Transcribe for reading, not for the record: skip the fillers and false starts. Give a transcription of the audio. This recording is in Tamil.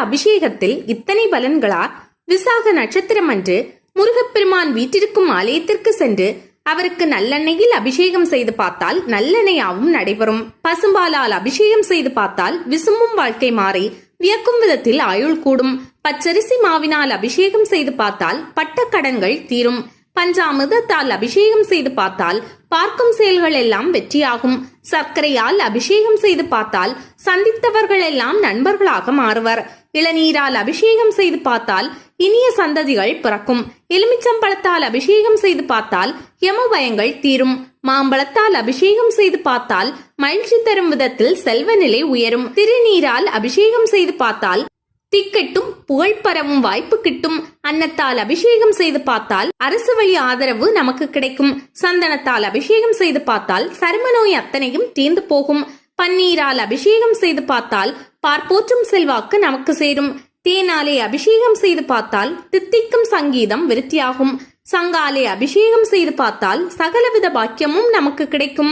அபிஷேகத்தில் இத்தனை பலன்களா? விசாக நட்சத்திரம் அன்று முருகப்பெருமான் வீட்டிற்கும் ஆலயத்திற்கு சென்று அவருக்கு நல்லெண்ணெயில் அபிஷேகம் செய்து பார்த்தால் நல்லெண்ணெயாவும் நடைபெறும். பசும்பாலால் அபிஷேகம் செய்து பார்த்தால் விசும்பும் வாழ்க்கை மாறி வியக்கும் விதத்தில் ஆயுள் கூடும். பச்சரிசி மாவினால் அபிஷேகம் செய்து பார்த்தால் பட்ட கடன்கள் தீரும். பஞ்சாமிர்தத்தால் அபிஷேகம் செய்து பார்த்தால் பார்க்கும் செயல்கள் எல்லாம் வெற்றியாகும். சர்க்கரையால் அபிஷேகம் செய்து பார்த்தால் சந்தித்தவர்கள் எல்லாம் நண்பர்களாக மாறுவர். இளநீரால் அபிஷேகம் செய்து பார்த்தால் இனிய சந்ததிகள் பிறக்கும். எலுமிச்சம்பழத்தால் அபிஷேகம் செய்து பார்த்தால் யம பயங்கள் தீரும். மாம்பழத்தால் அபிஷேகம் செய்து பார்த்தால் மகிழ்ச்சி தரும் விதத்தில் செல்வ நிலை உயரும். திருநீரால் அபிஷேகம் செய்து பார்த்தால் திக்கெட்டும் புகழ் பரவும் வாய்ப்பு கிட்டும். அன்னத்தால் அபிஷேகம் செய்து பார்த்தால் அரசு வழி ஆதரவு நமக்கு கிடைக்கும். சந்தனத்தால் அபிஷேகம் செய்து பார்த்தால் சரும நோய் அத்தனையும் தீர்ந்து போகும். பன்னீரால் அபிஷேகம் செய்து பார்த்தால் பார்ப்போற்றும் செல்வாக்கு நமக்கு சேரும். தேனாலே அபிஷேகம் செய்து பார்த்தால் தித்திக்கும் சங்கீதம் விருத்தியாகும். சங்காலே அபிஷேகம் செய்து பார்த்தால் சகலவித பாக்கியமும் நமக்கு கிடைக்கும்.